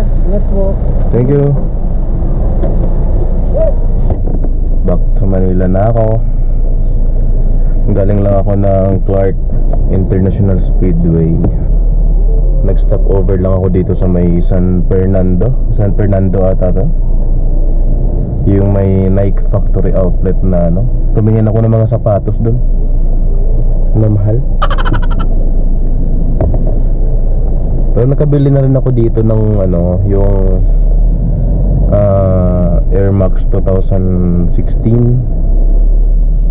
sir. Ingat po. Thank you. Back to Manila na ako. Galing lang ako ng Clark International Speedway. Nag-stop over lang ako dito sa may San Fernando ata to. Yung may Nike factory outlet na ano. Tumingin ako ng mga sapatos dun na mahal. Pero nakabili na rin ako dito ng ano, yung Air Max 2016.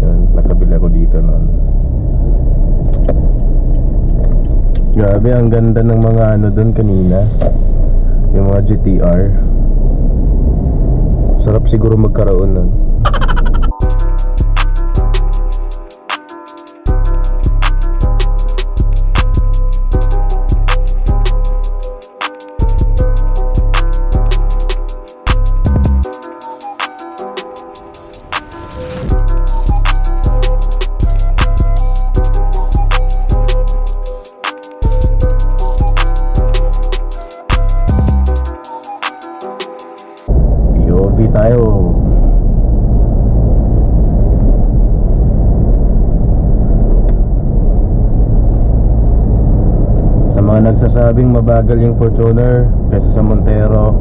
Yan, nakabili ako dito noon. Grabe, ang ganda ng mga ano doon kanina. Yung mga GTR. Sarap siguro magkaroon nun. Tayo. Sa mga nagsasabing mabagal yung Fortuner kaysa sa Montero,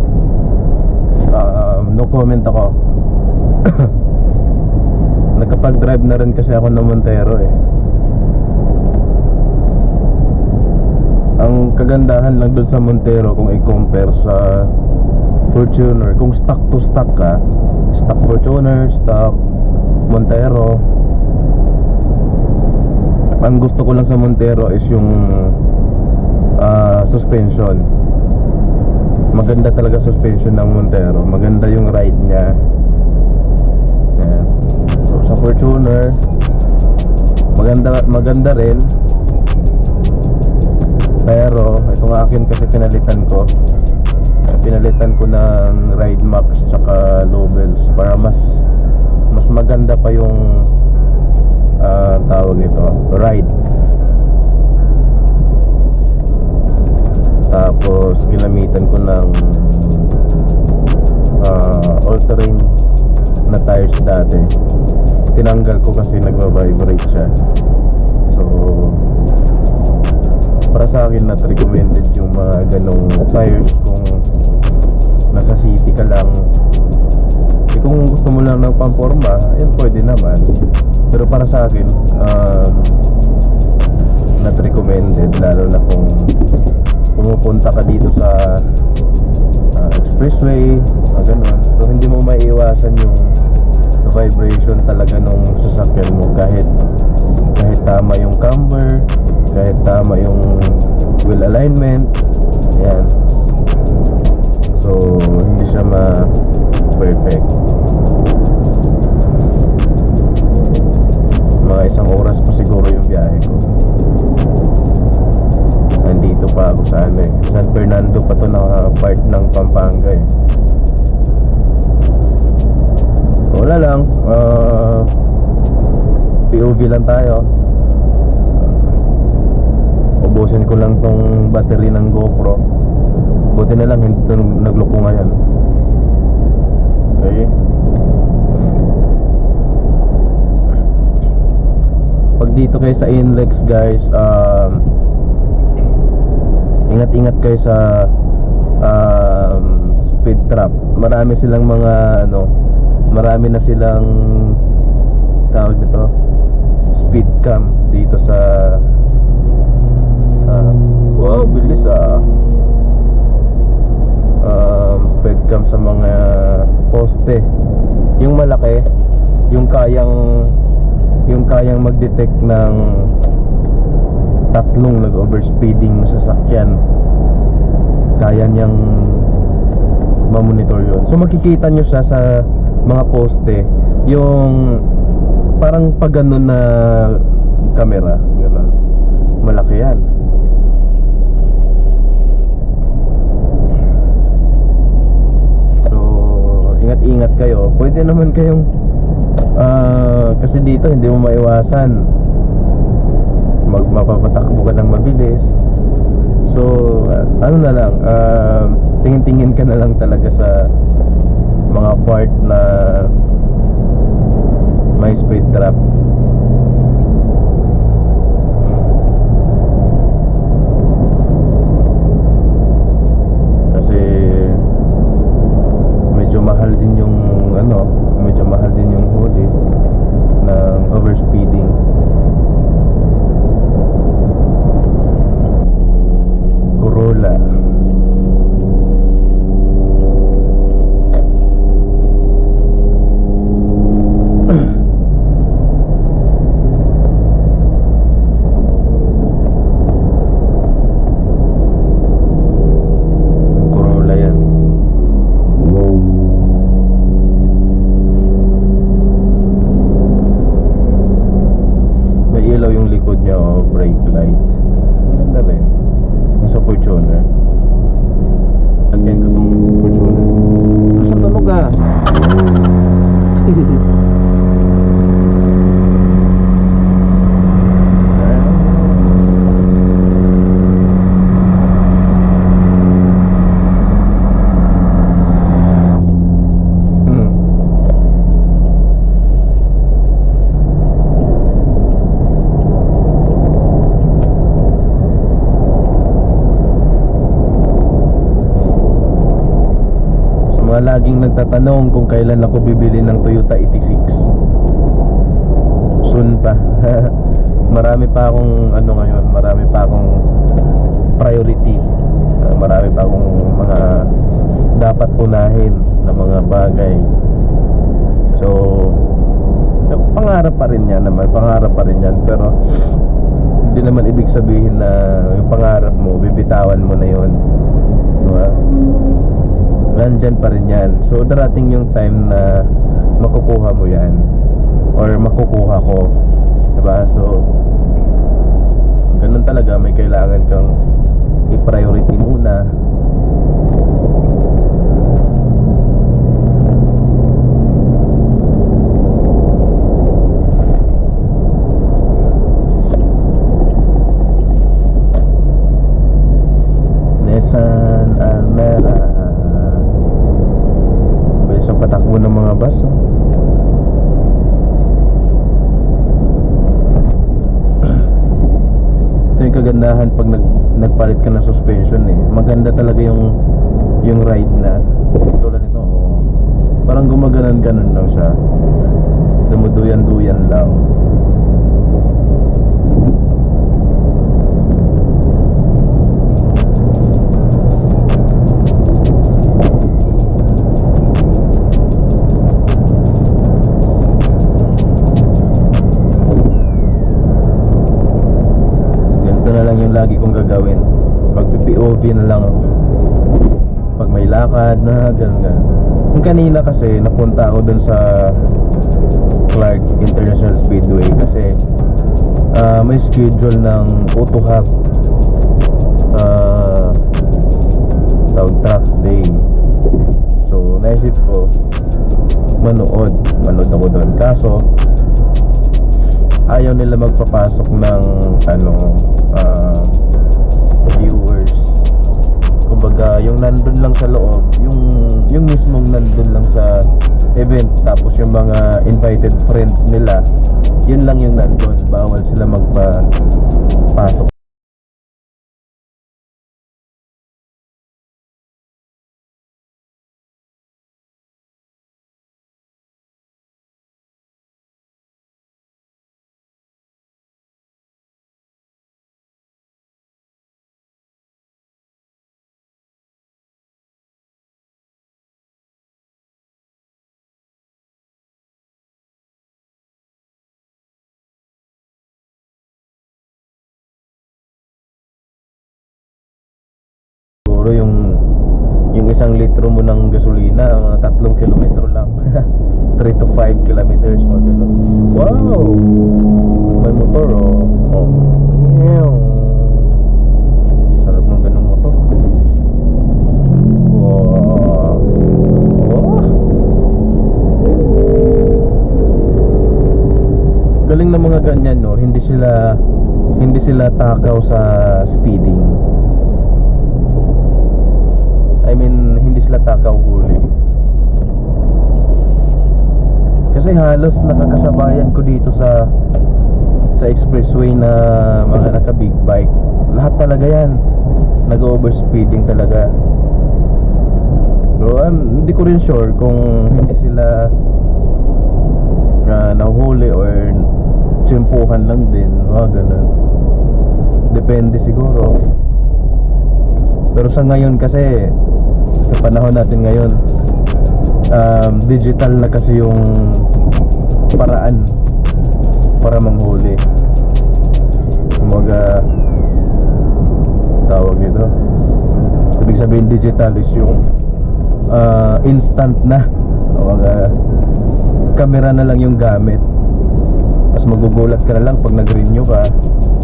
no comment ako. Nakapag-drive na rin kasi ako ng Montero eh. Ang kagandahan lang doon sa Montero kung i-compare sa Fortuner, kung stock to stock ka, stock Fortuner, stock Montero, ang gusto ko lang sa Montero is yung suspension. Maganda talaga suspension ng Montero. Maganda yung ride niya. Ayan. So sa Fortuner, maganda rin. Pero itong akin kasi pinalitan ko ng Ride Max tsaka Lobels para mas maganda pa yung tawag ito, ride. Tapos ginamitan ko ng all-terrain na tires dati. Tinanggal ko kasi nagva-vibrate siya. So para sa akin not recommended yung mga ganong tires kung nasa city ka lang. Kung gusto mo lang ng pamporma, yun pwede naman. Pero para sa akin not recommended, lalo na kung pumupunta ka dito sa expressway, ganun. So hindi mo maiiwasan yung vibration talaga nung sasakyan mo, kahit tama yung camber, kahit tama yung wheel alignment. Yan. So hindi siya ma-perfect. Mga isang oras pa siguro yung biyahe ko. Nandito pa ako sa San Fernando pa to, na part ng Pampanga eh. Wala lang, POV lang tayo. Ubusin ko lang tong battery ng GoPro. Buti na lang hindi ito nagloko ngayon. Okay. Pag dito kayo sa Inlex guys, ingat-ingat kayo sa speed trap. Marami silang mga marami na silang tawag nito, speed cam dito sa wow, bilis speed cam sa mga poste. Yung malaki, yung kayang mag-detect ng tatlong nag-overspeeding na sasakyan, kaya niyang ma-monitor yun. So makikita nyo siya sa mga poste, yung parang pag ganun na camera, gano'n. Malaki yan. So ingat-ingat kayo. Pwede naman kayong kasi dito hindi mo maiwasan mapapatakbo ka ng mabilis. So ano na lang, tingin-tingin ka na lang talaga sa mga part na may speed trap. Kasi medyo mahal din yung medyo mahal din yung huli ng overspeeding. Corolla. Corolla yan. May ilaw yung likod niya, brake light. Maganda rin. Sa Fortuner. Lagyan ko tong Fortuner. Nasa tunog ka? Laging nagtatanong kung kailan ako bibili ng Toyota 86. Soon pa. Marami pa akong ngayon, marami pa akong priority. Marami pa akong mga dapat unahin na mga bagay. So pangarap pa rin yan naman, pangarap pa rin yan. Pero hindi naman ibig sabihin na yung pangarap mo, bibitawan mo na yun, diba? Nandyan pa rin yan. So darating yung time na makukuha mo yan, or makukuha ko, diba? So ganun talaga, may kailangan kang i-priority muna. Nissan Almera. Bilis ang patakbo ng mga bus, oh. Ito yung kagandahan pag nagpalit ka ng suspension, eh. Maganda talaga yung ride na. Tulad nito, oh. Parang gumaganan ganun lang siya. Dumuduyan-duyan lang. Lagi kong gagawin, mag-POV na lang pag may lakad na ganun. Yung kanina kasi napunta ako dun sa Clark International Speedway kasi may schedule ng auto hub track day. So naisip ko manood ako dun, kaso ayaw nila magpapasok ng viewers. Kumbaga yung nandun lang sa loob, yung mismong nandun lang sa event, tapos yung mga invited friends nila, yun lang yung nandun. Bawal sila magpapasok. Siguro yung isang litro mo ng gasolina, mga 3 kilometro lang. 3 to 5 kilometers, mga ganun. Wow! May motor, oh. Oh. Sarap ng ganung motor. Wow! Oh. Galing ng mga ganyan, no? Hindi sila takaw sa speeding. halos nakakasabayan ko dito sa expressway na mga naka big bike. Lahat talaga yan nag-overspeeding talaga. Pero hindi ko rin sure kung hindi sila nahuli or tsimpuhan lang din, ganun. Depende siguro. Pero sa ngayon kasi, sa panahon natin ngayon, digital na kasi yung paraan para manghuli. Kumaga, tawag nito, ibig sabihin digital is yung instant na. Kumaga, camera na lang yung gamit. Tapos magugulat ka na lang pag nag-renew ka,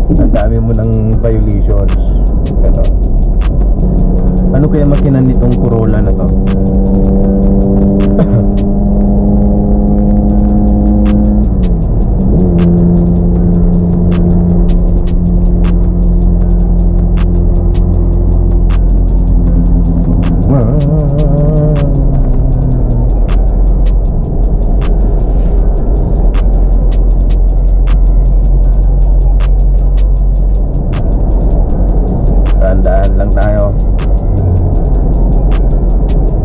ang dami mo ng violations. Ano kaya makinan nitong Corolla na to? Tandaan lang tayo.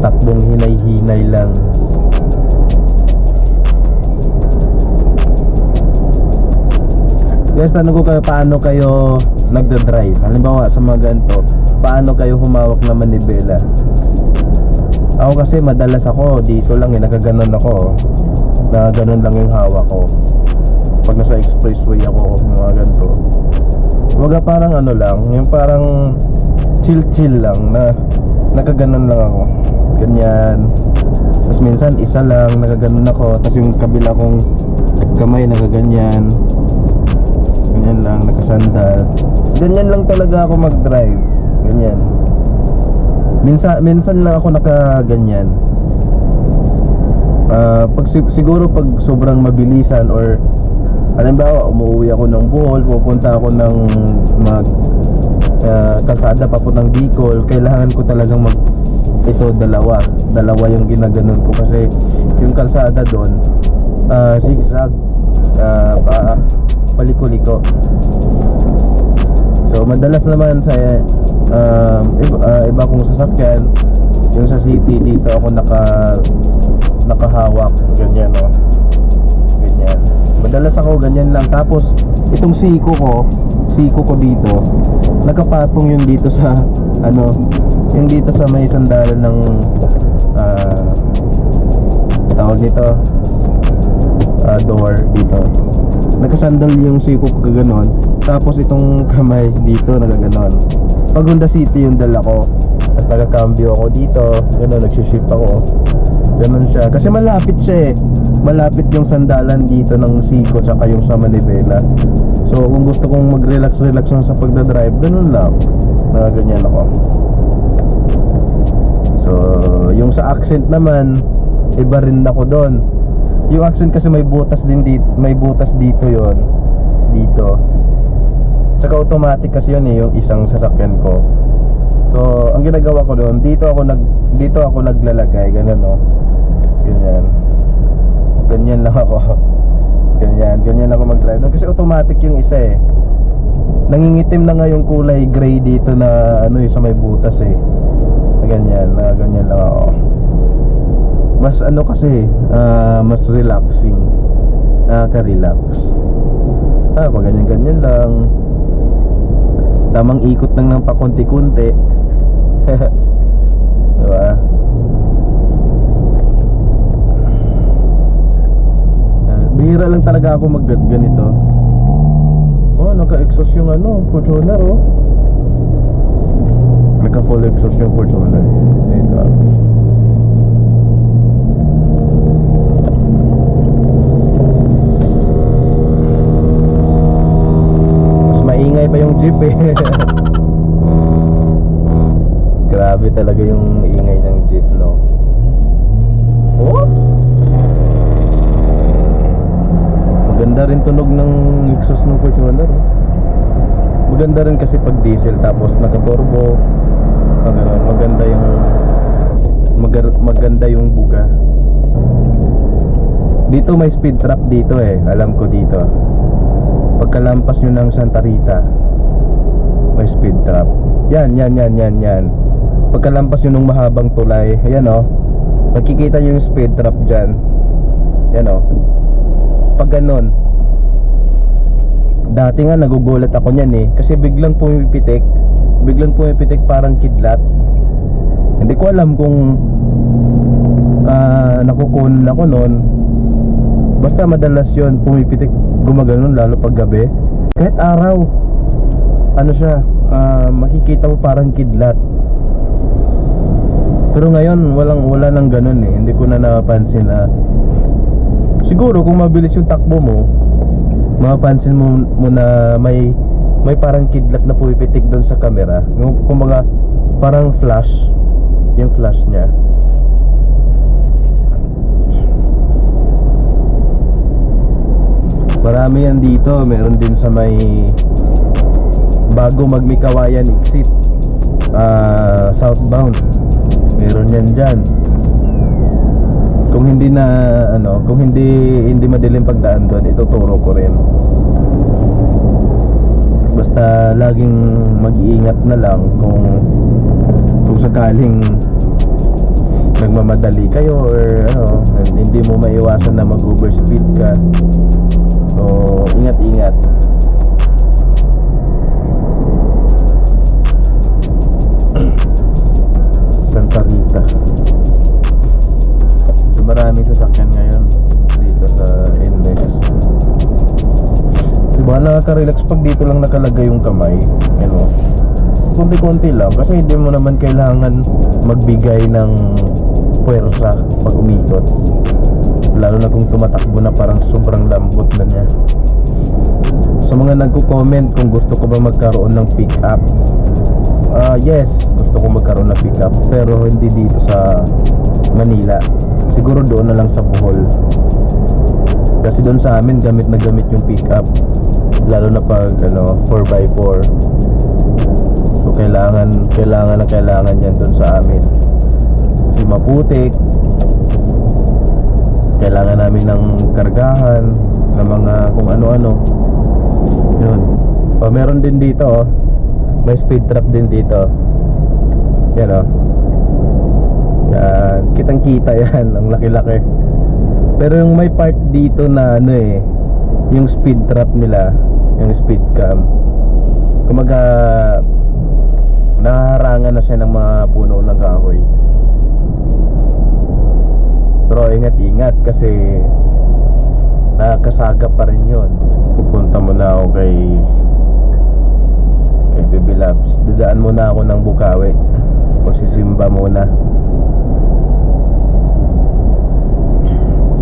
Takbong hinay-hinay lang. Guys, tanong ko kayo, paano kayo nagda-drive? Halimbawa sa mga ganito, paano kayo humawak ng manibela? Ako kasi madalas ako dito lang, nakaganon ako, na ganon lang yung hawak ko pag nasa expressway ako, mga ganito. Huwag parang ano lang, yung parang chill lang na nakaganon lang ako, ganyan. Tapos minsan isa lang, nakaganon ako. Tapos yung kabila kong kamay nakaganyan, ganyan lang, nakasandal. Ganyan lang talaga ako mag-drive, ganyan. Minsan lang ako nakaganyan. Siguro pag sobrang mabilisan or halimbawa umuwi ako ng Bohol, pupunta ako ng kalsada papuntang Bicol, kailangan ko talagang dalawa yung ginaganon ko kasi yung kalsada doon zigzag, paliko-liko. So madalas naman sa iba kong sasakyan, yung sa city dito ako nakahawak ganyan, no? Ganyan. Madalas ako ganyan lang. Tapos itong siko ko dito, nakapatong yung dito sa yung dito sa may sandalan ng tawag nito, door dito. Nakasandal yung siko ko ganoon. Tapos itong kamay dito nagaganon. Pag Honda City yung dala ko, at nagakambyo ako dito, gano'n, nagsiship ako. Ganun siya. Kasi malapit siya eh. Malapit yung sandalan dito ng siko tsaka yung sa manibela. So kung gusto kong mag-relax lang sa pagdadrive, ganun lang, ganyan ako. So yung sa accent naman, iba rin ako doon. Yung accent kasi may butas din dito, may butas dito yon, dito. Tsaka automatic kasi yun eh, yung isang sasakyan ko. So ang ginagawa ko doon, dito ako naglalagay, ganun, no. Ganyan lang ako. Ganyan ako mag-drive kasi automatic yung isa eh. Nangingitim na nga yung kulay gray dito na sa may butas eh. Ganyan lang ako. Mas kasi mas relaxing, nakaka-relax. Pag ganyan lang, tamang ikot lang ng pakunti-kunti. Diba? Bihira lang talaga ako ganito. Oh, naka-exhaust yung Fortuner, oh. Naka-full exhaust yung Fortuner dito. Mas maingay pa yung jeep eh. Grabe talaga yung ingay ng jeep, no? Oh! Maganda rin tunog ng exhaust ng Fortuner, oh. Maganda rin kasi pag diesel tapos naka-turbo. Ganun, maganda yung buga. Dito may speed trap dito eh. Alam ko dito. Pagkalampas nyo ng Santa Rita, may speed trap. Yan. Pagkalampas nyo ng mahabang tulay, ayan o. Makikita nyo yung speed trap dyan. Yan o. Pag ganun, dati nga nagugulat ako nyan eh. Kasi biglang pumipitik parang kidlat. Hindi ko alam kung nakukunan ako nun. Basta madalas yun, pumipitik, gumaganon lalo pag gabi. Kahit araw, ano siya, makikita mo parang kidlat. Pero ngayon, wala nang ganun eh. Hindi ko na napansin na. Siguro kung mabilis yung takbo mo, mapapansin mo na may parang kidlat na pumipitik doon sa camera. Kumbaga, parang flash. Yung flash niya. Marami yan dito. Meron din sa may bago Magmikawayan exit, southbound. Meron yan dyan. Kung hindi na kung hindi madilim pagdaan doon, ituturo ko rin. Basta laging mag-iingat na lang kung sakaling nagmamadali kayo or hindi mo maiwasan na mag-overspeed ka. So, ingat-ingat. Santa Rita. So, maraming sasakyan ngayon dito sa NLEX. Diba nakaka-relax pag dito lang nakalagay yung kamay. Konti-konti lang. Kasi hindi mo naman kailangan magbigay ng puwersa pag umikot. Lalo na kung tumatakbo na parang sobrang lambot na niya. Sa mga nagko-comment kung gusto ko ba magkaroon ng pick up, yes, gusto ko magkaroon ng pick up. Pero hindi dito sa Manila. Siguro doon na lang sa Bohol. Kasi doon sa amin gamit na gamit yung pick up. Lalo na pag 4x4. So kailangan yan doon sa amin. Kasi maputik. Kailangan namin ng kargahan ng mga kung ano-ano. Yun. Meron din dito may speed trap din dito. Yan yan, kitang-kita yan. Ang laki-laki. Pero yung may part dito na yung speed trap nila, yung speed cam, kumaga naharangan na siya ng mga puno ng kahoy. Pero ingat-ingat kasi nakakasagap pa rin yun. Pupunta muna ako kay Baby Labs. Dadaan muna ako ng Bukawi. Magsisimba muna.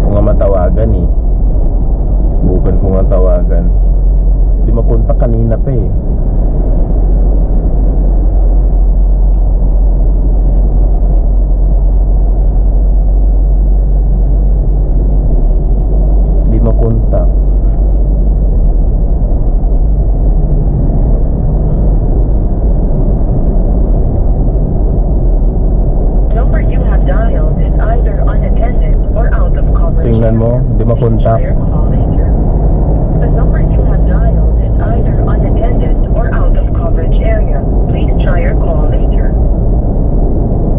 Kung nga matawagan bukan ko nga tawagan. Hindi mapunta kanina pa makontak. Number you have dialed is either unattended or out of coverage. Tingnan mo, hindi makontak. The number you have dialed is either unattended or out of coverage area. Please try your call later.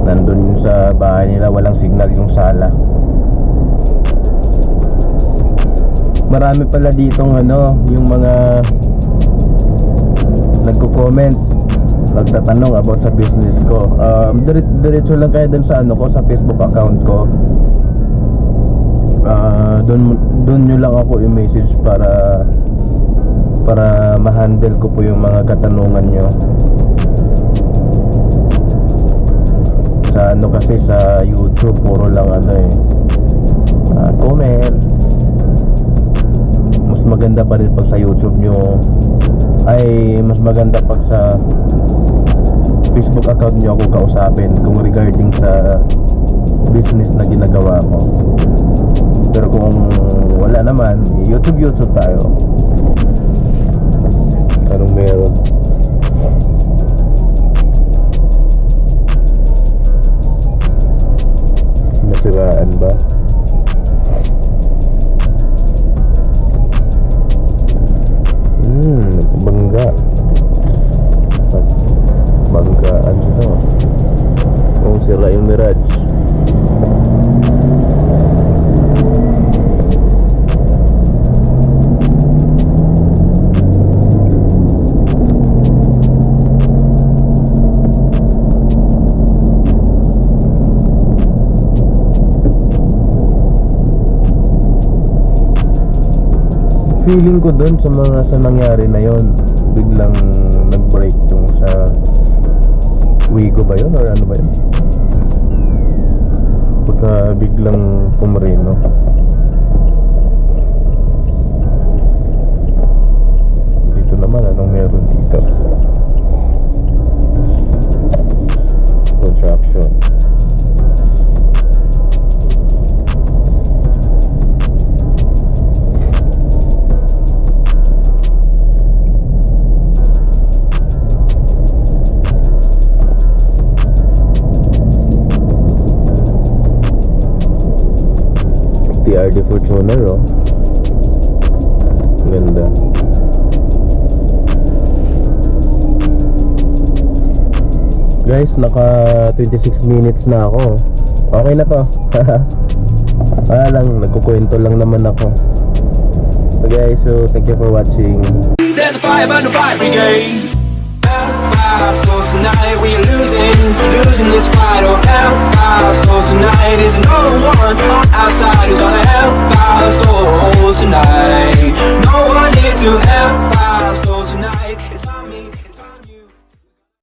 Nandun sa bahay nila, walang signal yung sala. Marami pala ditong yung mga nagko-comment, nagtatanong about sa business ko. Diretso lang kayo dun sa sa Facebook account ko. Doon nyo lang ako i-message para ma-handle ko po yung mga katanungan nyo. Sa kasi sa YouTube puro lang comments. Mas maganda pa rin pag sa YouTube nyo, mas maganda pag sa Facebook account nyo ako kausapin kung regarding sa business na ginagawa ko. Pero kung wala naman, YouTube tayo. Anong meron? Nasiraan ba? Garage. Feeling ko dun sa nangyari na yon, biglang nag-break yung sa Wigo ba yun or ano ba yun? Pagka biglang pumreno. Dito naman, anong meron dito? Contraction. TRD Fortuner, oh. Ganda. Guys, naka 26 minutes na ako. Okay na to. Wala lang, nagkukwento lang naman ako. So guys, so thank you for watching. There's a fire burn the fire brigade. So tonight we are losing this fight. Oh, help our souls tonight. Is no one on our side who's gonna help our souls tonight. No one here to help.